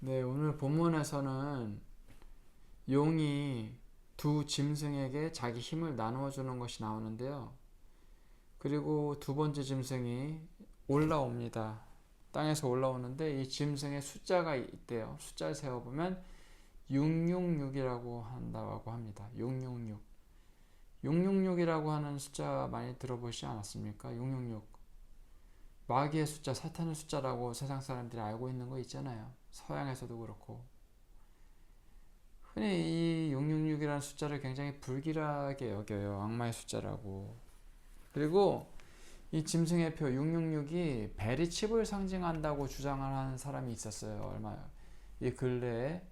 네, 오늘 본문에서는 용이 두 짐승에게 자기 힘을 나누어 주는 것이 나오는데요. 그리고 두 번째 짐승이 올라옵니다. 땅에서 올라오는데 이 짐승의 숫자가 있대요. 숫자를 세어보면 666이라고 한다고 합니다. 666. 666이라고 하는 숫자 많이 들어보시지 않았습니까? 666. 마귀의 숫자, 사탄의 숫자라고 세상 사람들이 알고 있는 거 있잖아요. 서양에서도 그렇고. 흔히 이 666이라는 숫자를 굉장히 불길하게 여겨요. 악마의 숫자라고. 그리고 이 짐승의 표 666이 베리칩을 상징한다고 주장을 하는 사람이 있었어요. 얼마 이 근래에,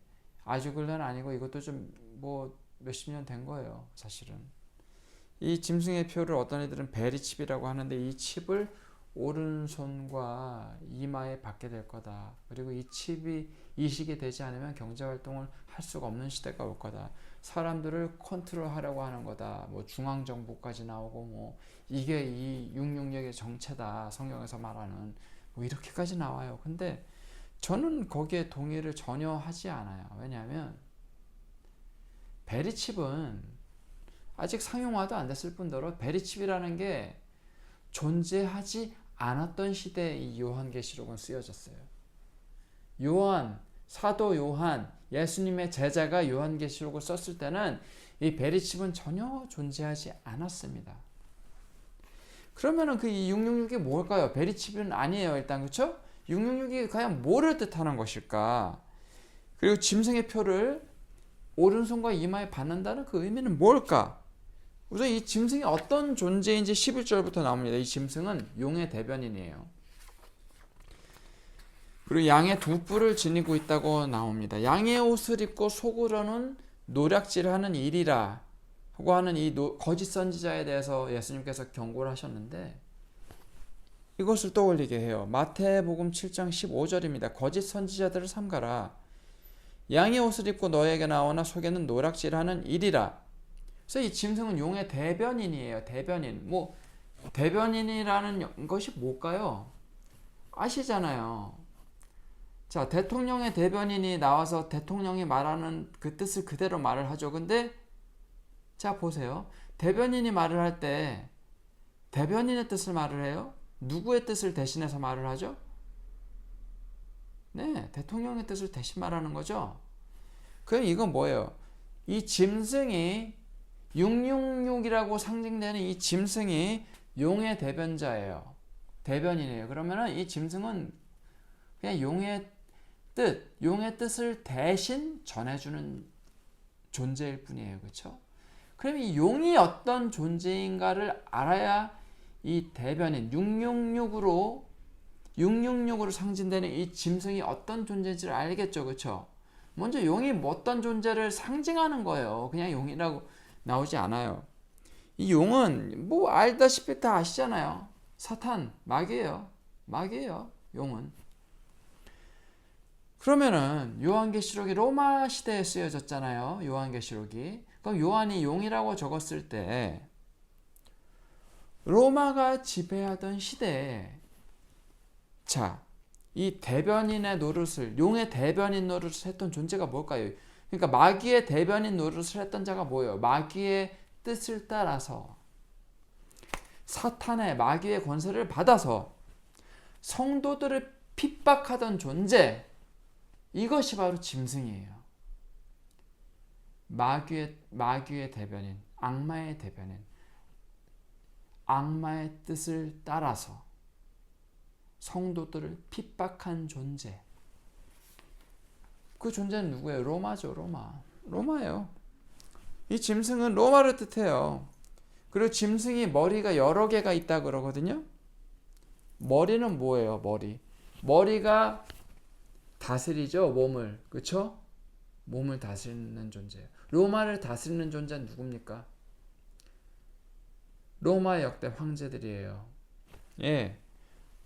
아주 근래는 아니고 이것도 좀 뭐 몇십 년 된 거예요. 사실은 이 짐승의 표를 어떤 애들은 베리칩이라고 하는데, 이 칩을 오른손과 이마에 받게 될 거다. 그리고 이 칩이 이식이 되지 않으면 경제활동을 할 수가 없는 시대가 올 거다. 사람들을 컨트롤하려고 하는 거다. 뭐 중앙정부까지 나오고, 뭐 이게 이 666의 정체다. 성경에서 말하는 뭐 이렇게까지 나와요. 근데 저는 거기에 동의를 전혀 하지 않아요. 왜냐하면 베리칩은 아직 상용화도 안 됐을 뿐더러 베리칩이라는 게 존재하지 않았던 시대에 이 요한계시록은 쓰여졌어요. 사도 요한, 예수님의 제자가 요한계시록을 썼을 때는 이 베리칩은 전혀 존재하지 않았습니다. 그러면은 그 666이 뭘까요? 베리칩은 아니에요, 일단. 그렇죠? 666이 과연 뭐를 뜻하는 것일까? 그리고 짐승의 표를 오른손과 이마에 받는다는 그 의미는 뭘까? 우선 이 짐승이 어떤 존재인지 11절부터 나옵니다. 이 짐승은 용의 대변인이에요. 그리고 양의 두 뿔을 지니고 있다고 나옵니다. 양의 옷을 입고 속으로는 노략질하는 일이라 하고 하는 이 거짓 선지자에 대해서 예수님께서 경고를 하셨는데, 이것을 떠올리게 해요. 마태복음 7장 15절입니다. 거짓 선지자들을 삼가라. 양의 옷을 입고 너에게 나오나 속에는 노략질하는 일이라. 그래서 이 짐승은 용의 대변인이에요. 대변인. 뭐 대변인이라는 것이 뭘까요? 아시잖아요. 자, 대통령의 대변인이 나와서 대통령이 말하는 그 뜻을 그대로 말을 하죠. 근데 자, 보세요. 대변인이 말을 할 때 대변인의 뜻을 말을 해요? 누구의 뜻을 대신해서 말을 하죠? 네, 대통령의 뜻을 대신 말하는 거죠. 그럼 이건 뭐예요? 이 짐승이 666이라고 상징되는 이 짐승이 용의 대변자예요. 대변인이에요. 그러면은 이 짐승은 그냥 용의 뜻을 대신 전해주는 존재일 뿐이에요. 그렇죠? 그럼 이 용이 어떤 존재인가를 알아야 이 대변인 666으로 상징되는 이 짐승이 어떤 존재인지를 알겠죠. 그렇죠? 먼저 용이 어떤 존재를 상징하는 거예요. 그냥 용이라고 나오지 않아요. 이 용은 뭐 알다시피 다 아시잖아요. 사탄, 마귀예요. 마귀예요. 용은. 그러면은 요한계시록이 로마 시대에 쓰여졌잖아요. 요한계시록이. 그럼 요한이 용이라고 적었을 때 로마가 지배하던 시대에, 자, 이 대변인의 노릇을, 용의 대변인 노릇을 했던 존재가 뭘까요? 그러니까 마귀의 대변인 노릇을 했던 자가 뭐예요? 마귀의 뜻을 따라서 사탄의 마귀의 권세를 받아서 성도들을 핍박하던 존재, 이것이 바로 짐승이에요. 마귀의 대변인, 악마의 대변인, 악마의 뜻을 따라서 성도들을 핍박한 존재. 그 존재는 누구예요? 로마죠. 로마예요. 이 짐승은 로마를 뜻해요. 그리고 짐승이 머리가 여러 개가 있다 그러거든요. 머리는 뭐예요? 머리가 다스리죠, 몸을. 그렇죠? 몸을 다스리는 존재예요. 로마를 다스리는 존재는 누굽니까? 로마의 역대 황제들이에요. 예.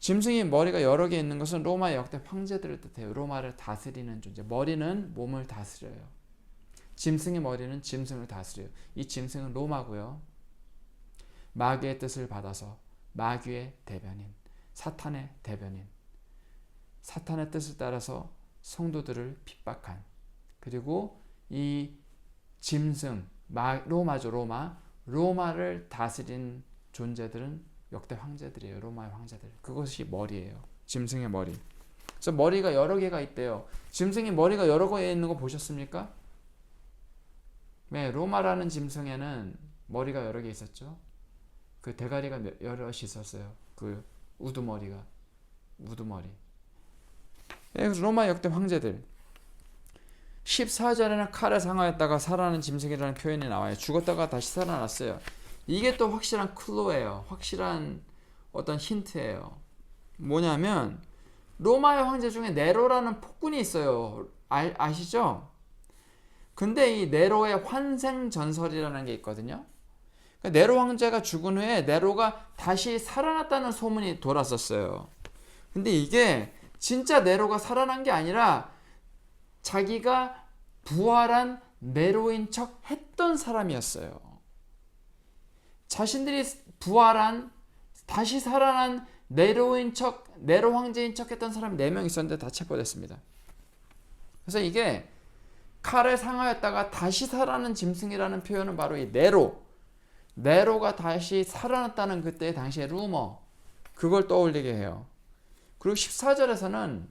짐승이 머리가 여러 개 있는 것은 로마의 역대 황제들을 뜻해요. 로마를 다스리는 존재. 머리는 몸을 다스려요. 짐승의 머리는 짐승을 다스려요. 이 짐승은 로마고요. 마귀의 뜻을 받아서 마귀의 대변인, 사탄의 대변인, 사탄의 뜻을 따라서 성도들을 핍박한, 그리고 이 짐승, 로마죠, 로마를 다스린 존재들은 역대 황제들이에요. 로마의 황제들. 그것이 머리예요. 짐승의 머리. 그래서 머리가 여러 개가 있대요. 짐승이 머리가 여러 개 있는 거 보셨습니까? 네, 로마라는 짐승에는 머리가 여러 개 있었죠. 그 대가리가 여럿이 있었어요. 그 우두머리. 그래서 로마 역대 황제들. 14절에는 칼에 상하였다가 살아나는 짐승이라는 표현이 나와요. 죽었다가 다시 살아났어요. 이게 또 확실한 클로예요. 확실한 어떤 힌트예요. 뭐냐면 로마의 황제 중에 네로라는 폭군이 있어요. 아시죠? 근데 이 네로의 환생 전설이라는 게 있거든요. 그러니까 네로 황제가 죽은 후에 네로가 다시 살아났다는 소문이 돌았었어요. 근데 이게 진짜 네로가 살아난 게 아니라 자기가 부활한 네로인 척 했던 사람이었어요. 자신들이 부활한, 다시 살아난 네로인 척, 네로 황제인 척 했던 사람이 4명 있었는데 다 체포됐습니다. 그래서 이게 칼에 상하였다가 다시 살아난 짐승이라는 표현은 바로 이 네로가 다시 살아났다는 그때의 당시의 루머, 그걸 떠올리게 해요. 그리고 14절에서는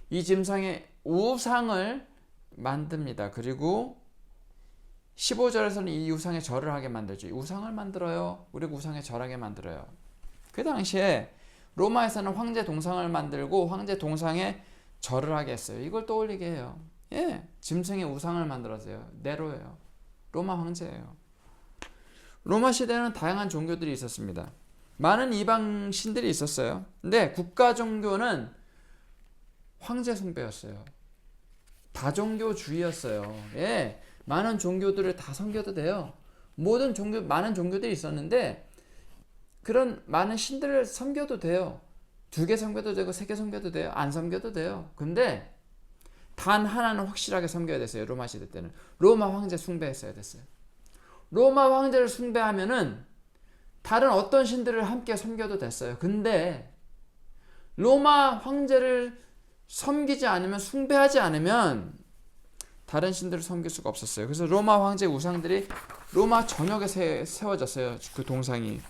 이 짐승의 우상을 만듭니다. 그리고 15절에서는 이 우상에 절을 하게 만들죠. 우상을 만들어요. 우리 우상에 절하게 만들어요. 그 당시에 로마에서는 황제 동상을 만들고 황제 동상에 절을 하게 했어요. 이걸 떠올리게 해요. 예, 짐승의 우상을 만들었어요. 네로예요. 로마 황제예요. 로마 시대에는 다양한 종교들이 있었습니다. 많은 이방 신들이 있었어요. 근데 국가 종교는 황제 숭배였어요. 다종교주의였어요. 예, 많은 종교들을 다 섬겨도 돼요. 많은 종교들이 있었는데 그런 많은 신들을 섬겨도 돼요. 2개 섬겨도 되고 3개 섬겨도 돼요. 안 섬겨도 돼요. 근데 단 하나는 확실하게 섬겨야 됐어요. 로마 시대 때는 로마 황제 숭배했어야 됐어요. 로마 황제를 숭배하면은 다른 어떤 신들을 함께 섬겨도 됐어요. 근데 로마 황제를 섬기지 않으면, 숭배하지 않으면 다른 신들을 섬길 수가 없었어요. 그래서 로마 황제 우상들이 로마 전역에 세워졌어요. 그 동상이.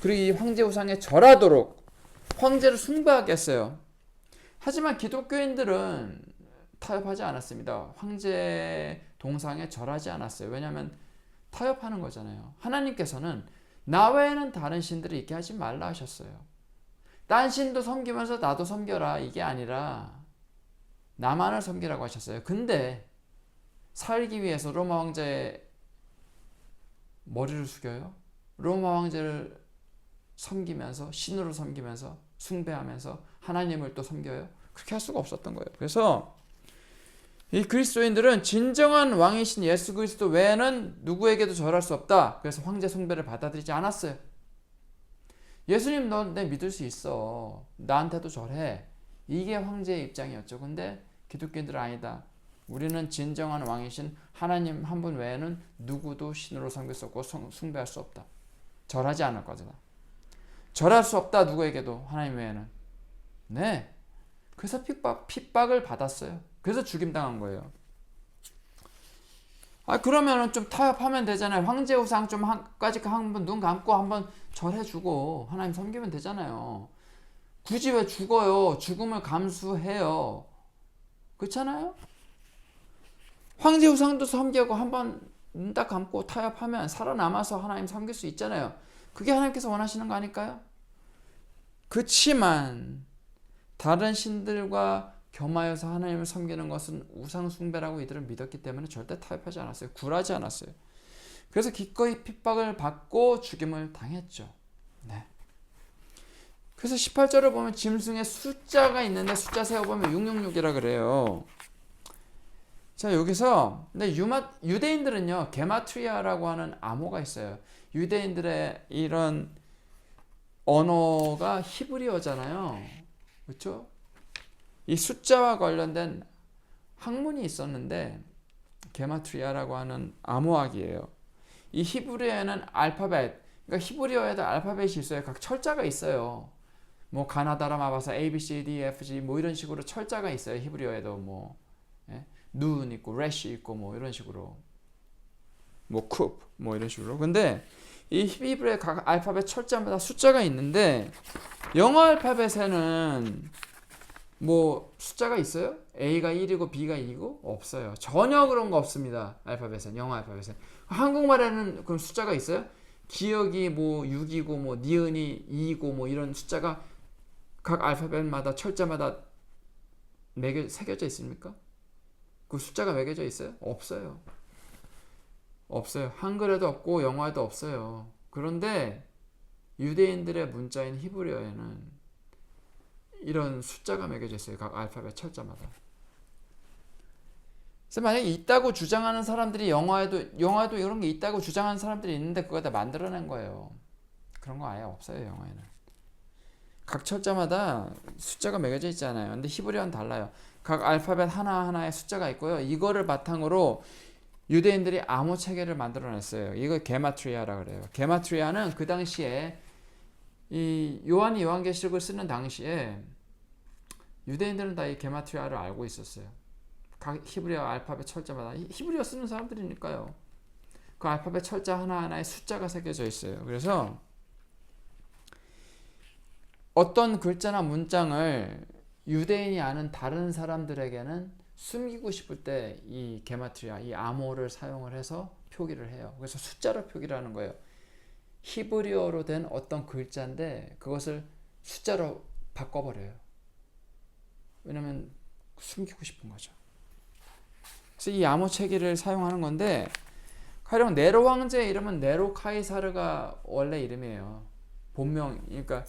그리고 이 황제 우상에 절하도록 황제를 숭배하게 했어요. 하지만 기독교인들은 타협하지 않았습니다. 황제 동상에 절하지 않았어요. 왜냐하면 타협하는 거잖아요. 하나님께서는 나 외에는 다른 신들을 있게 하지 말라 하셨어요. 딴 신도 섬기면서 나도 섬겨라, 이게 아니라 나만을 섬기라고 하셨어요. 근데 살기 위해서 로마 황제의 머리를 숙여요? 로마 황제를 섬기면서, 신으로 섬기면서, 숭배하면서 하나님을 또 섬겨요? 그렇게 할 수가 없었던 거예요. 그래서 이 그리스도인들은 진정한 왕이신 예수 그리스도 외에는 누구에게도 절할 수 없다. 그래서 황제 숭배를 받아들이지 않았어요. 예수님, 너 내 믿을 수 있어. 나한테도 절해. 이게 황제의 입장이었죠. 근데 기독교인들은 아니다. 우리는 진정한 왕이신 하나님 한 분 외에는 누구도 신으로 섬길 수 없고 숭배할 수 없다. 절하지 않을 거다. 절할 수 없다. 누구에게도, 하나님 외에는. 네. 그래서 핍박을 받았어요. 그래서 죽임당한 거예요. 그러면은 좀 타협하면 되잖아요. 황제 우상 좀 까지 한번 눈 감고 한번 절해주고 하나님 섬기면 되잖아요. 굳이 왜 죽어요? 죽음을 감수해요. 그렇잖아요? 황제 우상도 섬기고 한번 눈 딱 감고 타협하면 살아남아서 하나님 섬길 수 있잖아요. 그게 하나님께서 원하시는 거 아닐까요? 그치만 다른 신들과 겸하여서 하나님을 섬기는 것은 우상 숭배라고 이들은 믿었기 때문에 절대 타협하지 않았어요. 굴하지 않았어요. 그래서 기꺼이 핍박을 받고 죽임을 당했죠. 네. 그래서 18절을 보면 짐승의 숫자가 있는데 숫자 세어보면 666이라 그래요. 자, 여기서 근데 유대인들은요, 게마트리아라고 하는 암호가 있어요. 유대인들의 이런 언어가 히브리어잖아요. 그렇죠? 이 숫자와 관련된 학문이 있었는데 게마트리아라고 하는 암호학이에요. 이 히브리어에는 알파벳, 그러니까 히브리어에도 알파벳이 있어요. 각 철자가 있어요. 뭐 가나다라 봐서 A, B, C, D, F, G 뭐 이런 식으로 철자가 있어요. 히브리어에도 뭐 예? 눈 있고 래쉬 있고 뭐 이런 식으로 뭐 쿱 뭐 이런 식으로. 근데 이 히브리어의 각 알파벳 철자마다 숫자가 있는데 영어 알파벳에는 뭐 숫자가 있어요? A가 1이고 B가 2고 없어요. 전혀 그런 거 없습니다. 알파벳은 영어 알파벳은. 한국말에는 그럼 숫자가 있어요? 기억이 뭐 6이고 뭐 니은이 2이고 뭐 이런 숫자가 각 알파벳마다 철자마다 새겨져 있습니까? 그 숫자가 매겨져 있어요? 없어요. 없어요. 한글에도 없고 영어에도 없어요. 그런데 유대인들의 문자인 히브리어에는 이런 숫자가 매겨져 있어요. 각 알파벳 철자마다. 그래서 만약에 있다고 주장하는 사람들이 영어에도 이런 게 있다고 주장하는 사람들이 있는데 그거 다 만들어낸 거예요. 그런 거 아예 없어요. 영어에는. 각 철자마다 숫자가 매겨져 있잖아요. 근데 히브리어는 달라요. 각 알파벳 하나하나에 숫자가 있고요. 이거를 바탕으로 유대인들이 암호 체계를 만들어냈어요. 이걸 게마트리아라 그래요. 게마트리아는 그 당시에 이 요한이 요한계시록을 쓰는 당시에 유대인들은 다 이 게마트리아를 알고 있었어요. 각 히브리어 알파벳 철자마다 히브리어 쓰는 사람들이니까요. 그 알파벳 철자 하나하나에 숫자가 새겨져 있어요. 그래서 어떤 글자나 문장을 유대인이 아는 다른 사람들에게는 숨기고 싶을 때 이 게마트리아, 이 암호를 사용을 해서 표기를 해요. 그래서 숫자로 표기를 하는 거예요. 히브리어로 된 어떤 글자인데 그것을 숫자로 바꿔버려요. 왜냐면 숨기고 싶은 거죠. 그래서 이 암호 체계를 사용하는 건데 가령 네로 황제의 이름은 네로 카이사르가 원래 이름이에요. 본명, 그러니까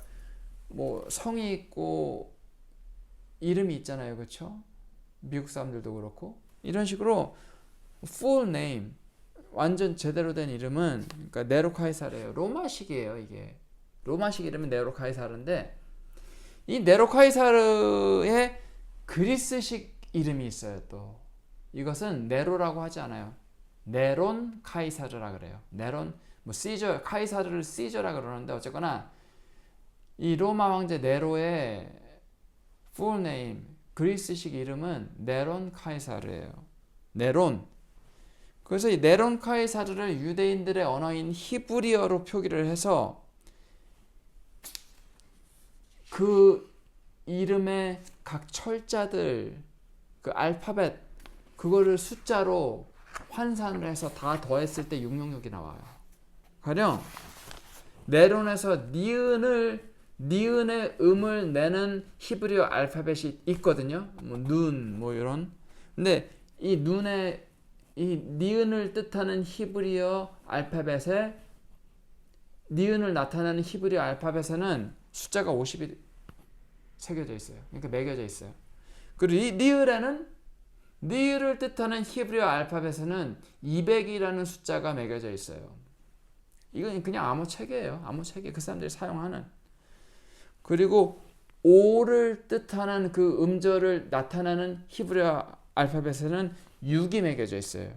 뭐 성이 있고 이름이 있잖아요, 그렇죠? 미국 사람들도 그렇고 이런 식으로 full name 완전 제대로 된 이름은 그러니까 네로 카이사르예요. 로마식이에요, 이게. 로마식 이름은 네로 카이사르인데 이 네로 카이사르의 그리스식 이름이 있어요, 또. 이것은 네로라고 하지 않아요. 네론 카이사르라 그래요. 네론 뭐 시저 카이사르를 시저라 그러는데 어쨌거나 이 로마 황제 네로의 full name 그리스식 이름은 네론 카이사르예요. 네론. 그래서 이 네론 카이사르를 유대인들의 언어인 히브리어로 표기를 해서 그 이름의 각 철자들 그 알파벳 그거를 숫자로 환산을 해서 다 더했을 때 666이 나와요. 가령 네론에서 니은의 음을 내는 히브리어 알파벳이 있거든요. 뭐 눈, 뭐 이런. 근데 이 눈의 이 니은을 뜻하는 히브리어 알파벳에 니은을 나타내는 히브리어 알파벳에는 숫자가 50이 새겨져 있어요. 그러니까 매겨져 있어요. 그리고 이 니을을 뜻하는 히브리어 알파벳에는 200이라는 숫자가 매겨져 있어요. 이건 그냥 암호 체계예요. 암호 체계 그 사람들이 사용하는. 그리고 오를 뜻하는 그 음절을 나타내는 히브리어 알파벳에는 6이 매겨져 있어요.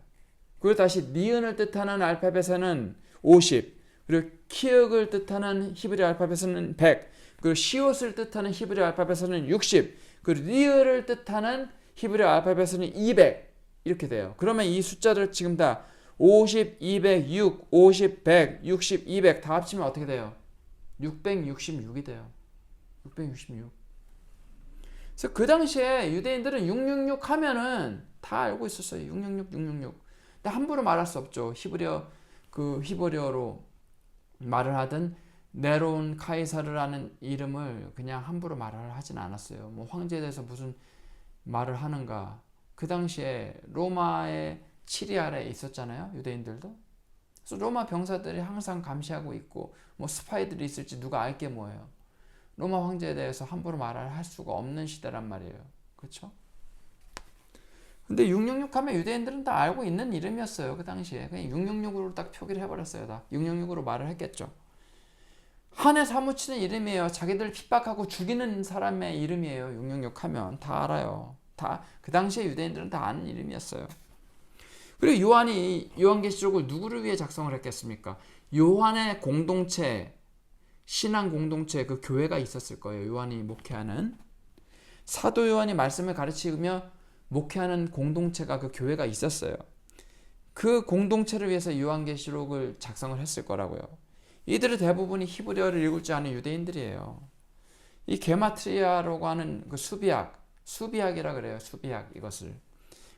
그리고 다시 니은을 뜻하는 알파벳에는 50, 그리고 키읔을 뜻하는 히브리어 알파벳에는 100, 그리고 시옷을 뜻하는 히브리어 알파벳에는 60, 그리고 리을을 뜻하는 히브리어 알파벳에는 200 이렇게 돼요. 그러면 이 숫자를 지금 다 50, 200, 6, 50, 100, 60, 200 다 합치면 어떻게 돼요? 666이 돼요. 666. 그래서 그 당시에 유대인들은 666 하면은 다 알고 있었어요. 666, 666. 근데 함부로 말할 수 없죠. 히브리어로 말을 하든 네론 카이사르라는 이름을 그냥 함부로 말을 하진 않았어요. 뭐 황제에 대해서 무슨 말을 하는가. 그 당시에 로마의 치리 아래에 있었잖아요. 유대인들도. 그래서 로마 병사들이 항상 감시하고 있고 뭐 스파이들이 있을지 누가 알게 뭐예요. 로마 황제에 대해서 함부로 말을 할 수가 없는 시대란 말이에요. 그렇죠? 근데 666 하면 유대인들은 다 알고 있는 이름이었어요. 그 당시에. 그냥 666으로 딱 표기를 해버렸어요. 다 666으로 말을 했겠죠. 한해 사무치는 이름이에요. 자기들 핍박하고 죽이는 사람의 이름이에요. 666 하면 다 알아요. 다 그 당시에 유대인들은 다 아는 이름이었어요. 그리고 요한이 요한계시록을 누구를 위해 작성을 했겠습니까? 요한의 공동체, 신앙 공동체, 그 교회가 있었을 거예요. 요한이 목회하는. 사도 요한이 말씀을 가르치며 목회하는 공동체가, 그 교회가 있었어요. 그 공동체를 위해서 요한계시록을 작성을 했을 거라고요. 이들의 대부분이 히브리어를 읽을 줄 아는 유대인들이에요. 이 게마트리아라고 하는 그 수비학이라 그래요. 수비학, 이것을.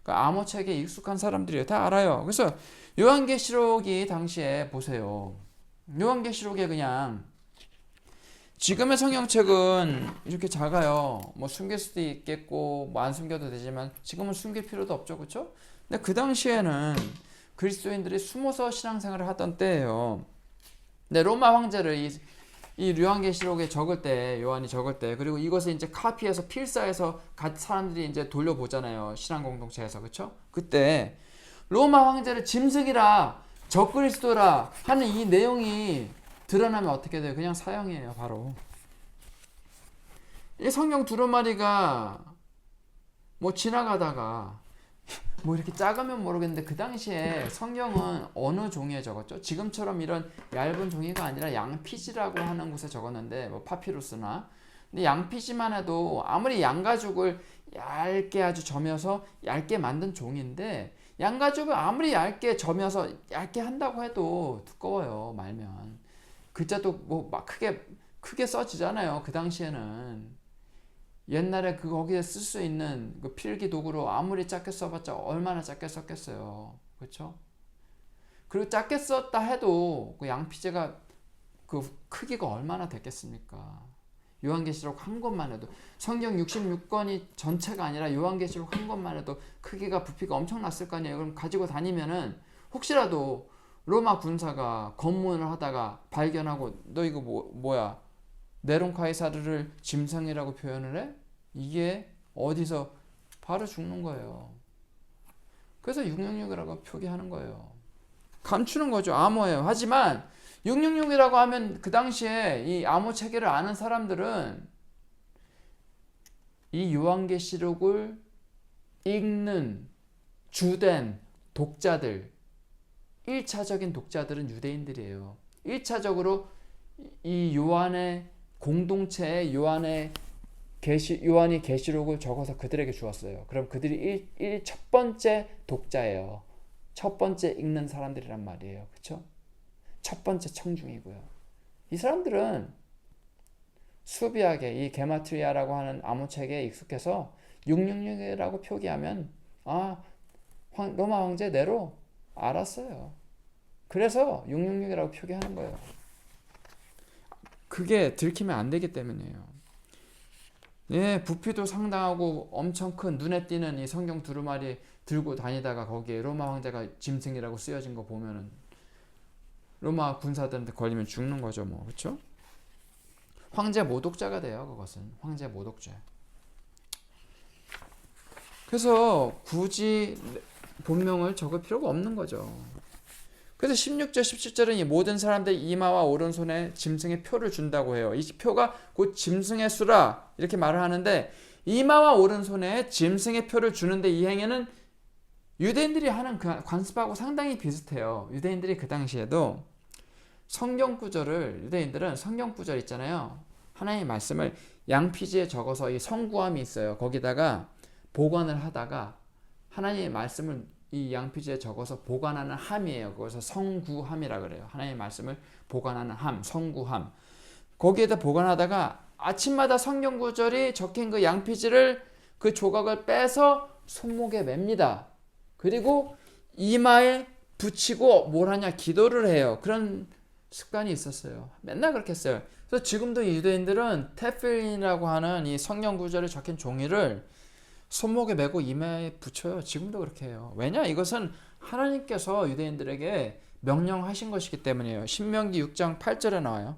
그 암호책에 익숙한 사람들이 다 알아요. 그래서 요한계시록이 당시에 보세요. 요한계시록에 그냥 지금의 성경책은 이렇게 작아요. 뭐 숨길 수도 있겠고 뭐 안 숨겨도 되지만 지금은 숨길 필요도 없죠, 그렇죠? 근데 그 당시에는 그리스도인들이 숨어서 신앙생활을 하던 때예요. 근데 로마 황제를 이 요한계시록에 적을 때, 요한이 적을 때, 그리고 이것을 이제 카피해서 필사해서 사람들이 이제 돌려보잖아요. 신앙 공동체에서, 그렇죠? 그때 로마 황제를 짐승이라 적그리스도라 하는 이 내용이 드러나면 어떻게 돼요? 그냥 사형이에요, 바로. 이 성경 두루마리가 뭐 지나가다가 뭐 이렇게 작으면 모르겠는데 그 당시에 성경은 어느 종이에 적었죠? 지금처럼 이런 얇은 종이가 아니라 양피지라고 하는 곳에 적었는데, 뭐 파피루스나. 근데 양피지만 해도 아무리 양가죽을 얇게 아주 점여서 얇게 만든 종인데, 양가죽을 아무리 얇게 점여서 얇게 한다고 해도 두꺼워요, 말면. 글자도 뭐 막 크게 써지잖아요. 그 당시에는. 옛날에 거기에 쓸 수 있는 그 필기 도구로 아무리 작게 써봤자 얼마나 작게 썼겠어요. 그렇죠? 그리고 작게 썼다 해도 그 양피지가 그 크기가 얼마나 됐겠습니까? 요한계시록 한 권만 해도, 성경 66권이 전체가 아니라 요한계시록 한 권만 해도 크기가 부피가 엄청났을 거 아니에요. 그럼 가지고 다니면은 혹시라도 로마 군사가 검문을 하다가 발견하고 너 이거 뭐야? 네론 카이사르를 짐승이라고 표현을 해? 이게 어디서 바로 죽는 거예요. 그래서 666이라고 표기하는 거예요. 감추는 거죠. 암호예요. 하지만 666이라고 하면 그 당시에 이 암호 체계를 아는 사람들은 이 요한계시록을 읽는 주된 독자들, 1차적인 독자들은 유대인들이에요. 1차적으로 이 요한의 공동체에 요한이 계시록을 적어서 그들에게 주었어요. 그럼 그들이 첫 번째 독자예요. 첫 번째 읽는 사람들이란 말이에요. 그렇죠? 첫 번째 청중이고요. 이 사람들은 수비하게 이 게마트리아라고 하는 암호책에 익숙해서 666이라고 표기하면 로마 황제 네로 알았어요. 그래서 666이라고 표기하는 거예요. 그게 들키면 안 되기 때문이에요. 예, 부피도 상당하고 엄청 큰 눈에 띄는 이 성경 두루마리 들고 다니다가 거기에 로마 황제가 짐승이라고 쓰여진 거 보면은 로마 군사들한테 걸리면 죽는 거죠, 뭐. 그렇죠? 황제 모독죄가 돼요, 그것은. 황제 모독죄. 그래서 굳이 본명을 적을 필요가 없는 거죠. 그래서 16절, 17절은 이 모든 사람들의 이마와 오른손에 짐승의 표를 준다고 해요. 이 표가 곧 짐승의 수라 이렇게 말을 하는데, 이마와 오른손에 짐승의 표를 주는데 이 행위는 유대인들이 하는 그 관습하고 상당히 비슷해요. 유대인들이 그 당시에도 유대인들은 성경 구절 있잖아요. 하나님의 말씀을 양피지에 적어서 이 성구함이 있어요. 거기다가 보관을 하다가 하나님의 말씀을 이 양피지에 적어서 보관하는 함이에요. 그래서 성구함이라 그래요. 하나님의 말씀을 보관하는 함, 성구함. 거기에다 보관하다가 아침마다 성경 구절이 적힌 그 양피지를, 그 조각을 빼서 손목에 맵니다. 그리고 이마에 붙이고 뭘 하냐? 기도를 해요. 그런 습관이 있었어요. 맨날 그렇게 했어요. 그래서 지금도 이 유대인들은 테필린이라고 하는 이 성경 구절이 적힌 종이를 손목에 메고 이마에 붙여요. 지금도 그렇게 해요. 왜냐? 이것은 하나님께서 유대인들에게 명령하신 것이기 때문이에요. 신명기 6장 8절에 나와요.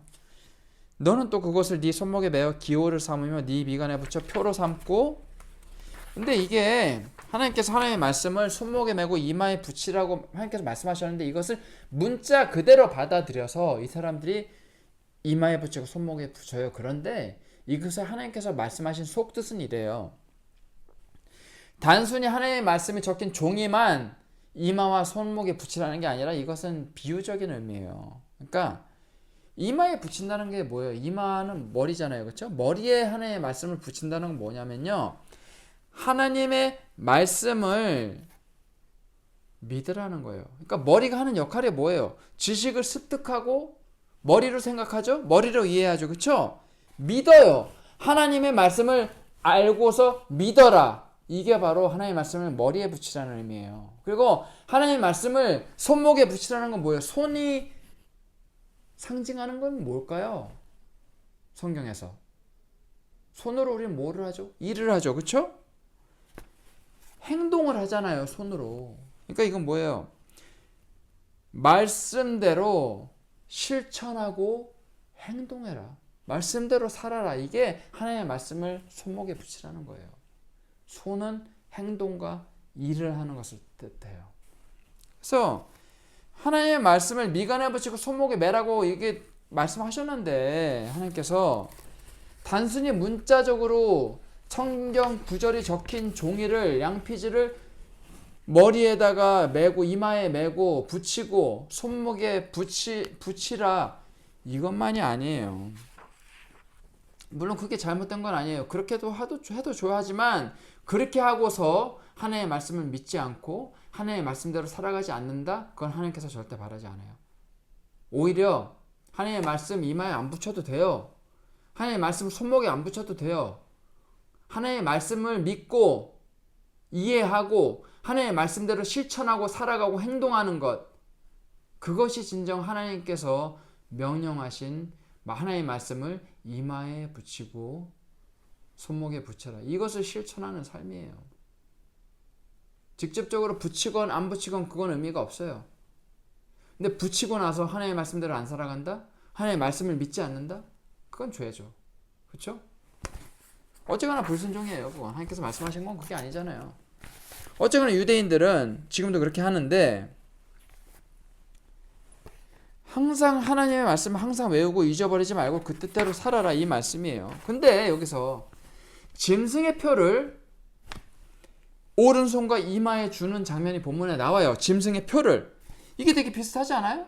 너는 또 그것을 네 손목에 메어 기호를 삼으며 네 미간에 붙여 표로 삼고. 근데 이게 하나님께서 하나님의 말씀을 손목에 메고 이마에 붙이라고 하나님께서 말씀하셨는데, 이것을 문자 그대로 받아들여서 이 사람들이 이마에 붙이고 손목에 붙여요. 그런데 이것을 하나님께서 말씀하신 속뜻은 이래요. 단순히 하나님의 말씀이 적힌 종이만 이마와 손목에 붙이라는 게 아니라 이것은 비유적인 의미예요. 그러니까 이마에 붙인다는 게 뭐예요? 이마는 머리잖아요. 그렇죠? 머리에 하나님의 말씀을 붙인다는 건 뭐냐면요. 하나님의 말씀을 믿으라는 거예요. 그러니까 머리가 하는 역할이 뭐예요? 지식을 습득하고 머리로 생각하죠? 머리로 이해하죠. 그렇죠? 믿어요. 하나님의 말씀을 알고서 믿어라. 이게 바로 하나님의 말씀을 머리에 붙이라는 의미예요. 그리고 하나님의 말씀을 손목에 붙이라는 건 뭐예요? 손이 상징하는 건 뭘까요? 성경에서 손으로 우리는 뭐를 하죠? 일을 하죠. 그렇죠? 행동을 하잖아요. 손으로. 그러니까 이건 뭐예요? 말씀대로 실천하고 행동해라. 말씀대로 살아라. 이게 하나님의 말씀을 손목에 붙이라는 거예요. 손은 행동과 일을 하는 것을 뜻해요. 그래서 하나님의 말씀을 미간에 붙이고 손목에 매라고 이게 말씀하셨는데 하나님께서 단순히 문자적으로 성경 구절이 적힌 종이를 양피지를 머리에다가 매고 이마에 매고 붙이고 손목에 붙이라 이것만이 아니에요. 물론 그게 잘못된 건 아니에요. 그렇게도 해도 좋아하지만 그렇게 하고서 하나님의 말씀을 믿지 않고 하나님의 말씀대로 살아가지 않는다? 그건 하나님께서 절대 바라지 않아요. 오히려 하나님의 말씀 이마에 안 붙여도 돼요. 하나님의 말씀 손목에 안 붙여도 돼요. 하나님의 말씀을 믿고 이해하고 하나님의 말씀대로 실천하고 살아가고 행동하는 것, 그것이 진정 하나님께서 명령하신 하나님의 말씀을 이마에 붙이고 손목에 붙여라. 이것을 실천하는 삶이에요. 직접적으로 붙이건 안 붙이건 그건 의미가 없어요. 근데 붙이고 나서 하나님의 말씀대로 안 살아간다? 하나님의 말씀을 믿지 않는다? 그건 죄죠. 그렇죠? 어쨌거나 불순종이에요. 그건 하나님께서 말씀하신 건 그게 아니잖아요. 어쨌거나 유대인들은 지금도 그렇게 하는데 항상 하나님의 말씀을 항상 외우고 잊어버리지 말고 그 뜻대로 살아라 이 말씀이에요. 근데 여기서 짐승의 표를 오른손과 이마에 주는 장면이 본문에 나와요. 짐승의 표를. 이게 되게 비슷하지 않아요?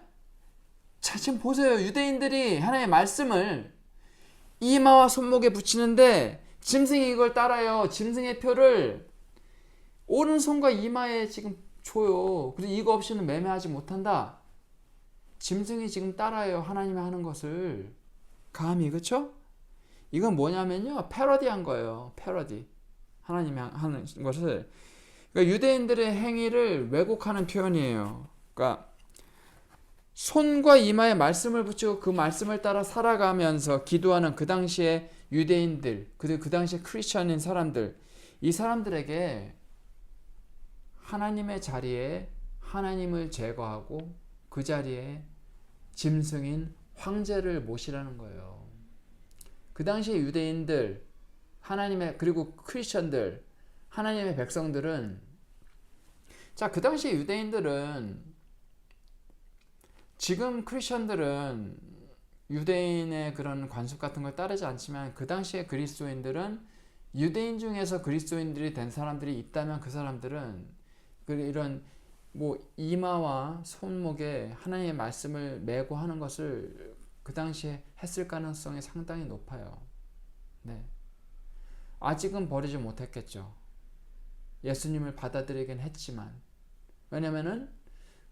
자, 지금 보세요. 유대인들이 하나님의 말씀을 이마와 손목에 붙이는데 짐승이 이걸 따라요. 짐승의 표를 오른손과 이마에 지금 줘요. 그래서 이거 없이는 매매하지 못한다. 짐승이 지금 따라요. 하나님이 하는 것을. 감히, 그쵸? 이건 뭐냐면요. 패러디한 거예요. 패러디. 하나님이 하는 것을. 그러니까 유대인들의 행위를 왜곡하는 표현이에요. 그러니까 손과 이마에 말씀을 붙이고 그 말씀을 따라 살아가면서 기도하는 그 당시에 유대인들, 그리고 그 당시에 크리스천인 사람들, 이 사람들에게 하나님의 자리에 하나님을 제거하고 그 자리에 짐승인 황제를 모시라는 거예요. 그 당시에 유대인들, 하나님의, 그리고 크리스천들, 하나님의 백성들은, 자, 그 당시에 유대인들은, 지금 크리스천들은 유대인의 그런 관습 같은 걸 따르지 않지만 그 당시에 그리스도인들은 유대인 중에서 그리스도인들이 된 사람들이 있다면 그 사람들은 이런 뭐 이마와 손목에 하나님의 말씀을 메고 하는 것을 그 당시에 했을 가능성이 상당히 높아요. 네. 아직은 버리지 못했겠죠. 예수님을 받아들이긴 했지만. 왜냐면은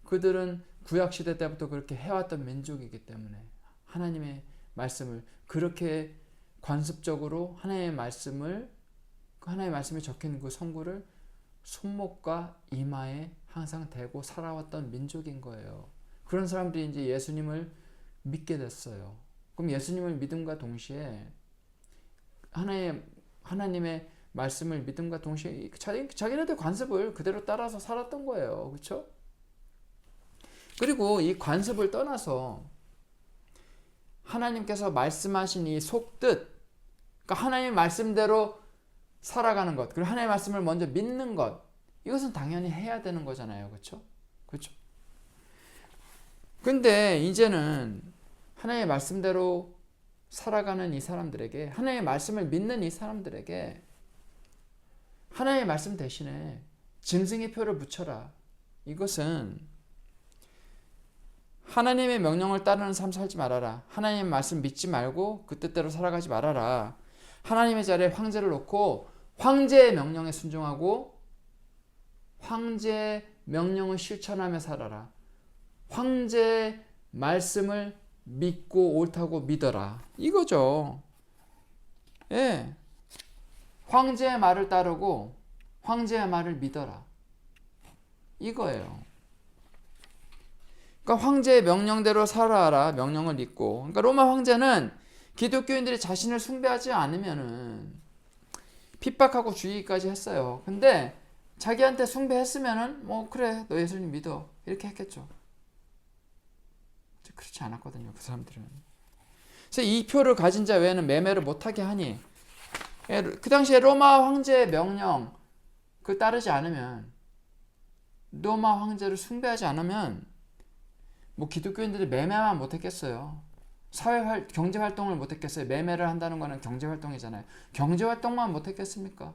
그들은 구약시대 때부터 그렇게 해왔던 민족이기 때문에 하나님의 말씀을 그렇게 관습적으로 하나님의 말씀이 적힌 그 성구를 손목과 이마에 항상 대고 살아왔던 민족인 거예요. 그런 사람들이 이제 예수님을 믿게 됐어요. 그럼 예수님을 믿음과 동시에 하나님의 말씀을 믿음과 동시에 자기네들 관습을 그대로 따라서 살았던 거예요. 그렇죠? 그리고 이 관습을 떠나서 하나님께서 말씀하신 이 속뜻, 그러니까 하나님의 말씀대로 살아가는 것, 그리고 하나님의 말씀을 먼저 믿는 것, 이것은 당연히 해야 되는 거잖아요. 그렇죠? 그렇죠? 근데 이제는 하나님의 말씀대로 살아가는 이 사람들에게, 하나님의 말씀을 믿는 이 사람들에게 하나님의 말씀 대신에 짐승의 표를 붙여라. 이것은 하나님의 명령을 따르는 삶 살지 말아라. 하나님의 말씀 믿지 말고 그 뜻대로 살아가지 말아라. 하나님의 자리에 황제를 놓고 황제의 명령에 순종하고 황제의 명령을 실천하며 살아라. 황제의 말씀을 믿고 옳다고 믿어라. 이거죠. 예. 황제의 말을 따르고 황제의 말을 믿어라. 이거예요. 그러니까 황제의 명령대로 살아라. 명령을 믿고. 그러니까 로마 황제는 기독교인들이 자신을 숭배하지 않으면은 핍박하고 죽이기까지 했어요. 근데 자기한테 숭배했으면은 뭐 그래 너 예수님 믿어 이렇게 했겠죠. 그렇지 않았거든요. 그 사람들은. 그래서 이 표를 가진 자 외에는 매매를 못하게 하니 그 당시에 로마 황제의 명령 그걸 따르지 않으면 로마 황제를 숭배하지 않으면 뭐 기독교인들이 매매만 못했겠어요. 경제활동을 못했겠어요. 매매를 한다는 거는 경제활동이잖아요. 경제활동만 못했겠습니까?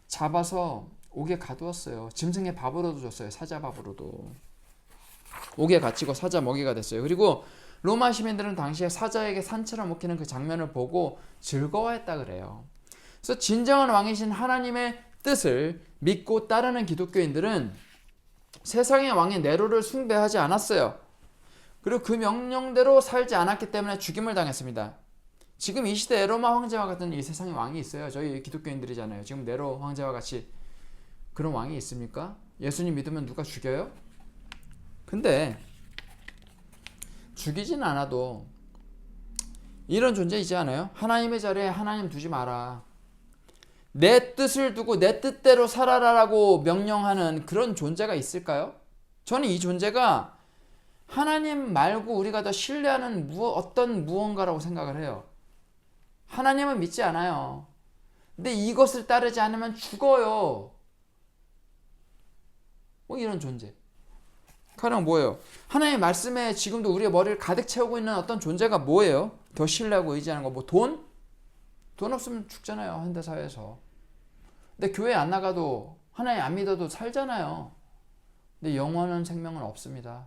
잡아서 옥에 가두었어요. 짐승의 밥으로도 줬어요. 사자밥으로도. 옥에 갇히고 사자 먹이가 됐어요. 그리고 로마 시민들은 당시에 사자에게 산채를 먹히는 그 장면을 보고 즐거워했다 그래요. 그래서 진정한 왕이신 하나님의 뜻을 믿고 따르는 기독교인들은 세상의 왕인 네로를 숭배하지 않았어요. 그리고 그 명령대로 살지 않았기 때문에 죽임을 당했습니다. 지금 이 시대에 로마 황제와 같은 이 세상에 왕이 있어요. 저희 기독교인들이잖아요. 지금 네로 황제와 같이 그런 왕이 있습니까? 예수님 믿으면 누가 죽여요? 근데 죽이진 않아도 이런 존재 있지 않아요? 하나님의 자리에 하나님 두지 마라. 내 뜻을 두고 내 뜻대로 살아라라고 명령하는 그런 존재가 있을까요? 저는 이 존재가 하나님 말고 우리가 더 신뢰하는 어떤 무언가라고 생각을 해요. 하나님은 믿지 않아요. 근데 이것을 따르지 않으면 죽어요. 뭐 이런 존재. 가령 뭐예요? 하나님의 말씀에 지금도 우리의 머리를 가득 채우고 있는 어떤 존재가 뭐예요? 더 신뢰하고 의지하는 거. 뭐 돈? 돈 없으면 죽잖아요. 현대사회에서. 근데 교회 안 나가도 하나님 안 믿어도 살잖아요. 근데 영원한 생명은 없습니다.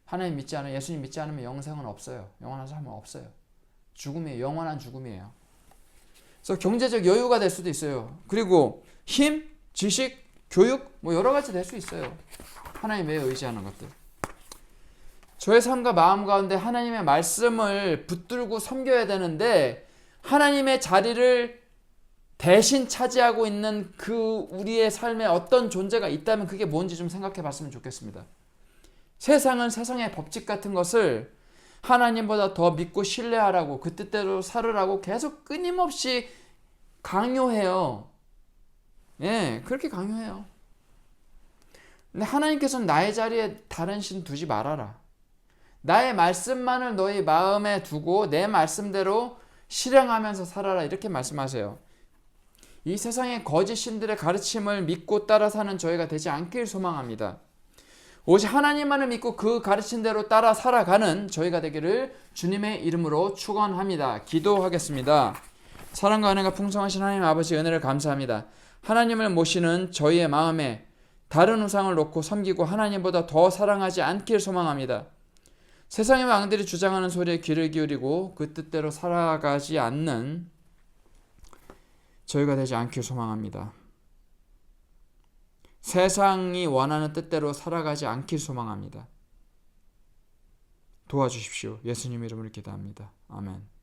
하나님 믿지 않으면, 예수님 믿지 않으면 영생은 없어요. 영원한 삶은 없어요. 죽음이에요. 영원한 죽음이에요. 그래서 경제적 여유가 될 수도 있어요. 그리고 힘, 지식, 교육 뭐 여러 가지 될 수 있어요. 하나님에 의지하는 것들. 저의 삶과 마음 가운데 하나님의 말씀을 붙들고 섬겨야 되는데 하나님의 자리를 대신 차지하고 있는 그 우리의 삶에 어떤 존재가 있다면 그게 뭔지 좀 생각해 봤으면 좋겠습니다. 세상은 세상의 법칙 같은 것을 하나님보다 더 믿고 신뢰하라고 그 뜻대로 살으라고 계속 끊임없이 강요해요. 예, 그렇게 강요해요. 근데 하나님께서는 나의 자리에 다른 신 두지 말아라. 나의 말씀만을 너희 마음에 두고 내 말씀대로 실행하면서 살아라. 이렇게 말씀하세요. 이 세상의 거짓 신들의 가르침을 믿고 따라 사는 저희가 되지 않길 소망합니다. 오직 하나님만을 믿고 그 가르침대로 따라 살아가는 저희가 되기를 주님의 이름으로 축원합니다. 기도하겠습니다. 사랑과 은혜가 풍성하신 하나님 아버지 은혜를 감사합니다. 하나님을 모시는 저희의 마음에 다른 우상을 놓고 섬기고 하나님보다 더 사랑하지 않길 소망합니다. 세상의 왕들이 주장하는 소리에 귀를 기울이고 그 뜻대로 살아가지 않는 저희가 되지 않길 소망합니다. 세상이 원하는 뜻대로 살아가지 않길 소망합니다. 도와주십시오. 예수님 이름으로 기도합니다. 아멘.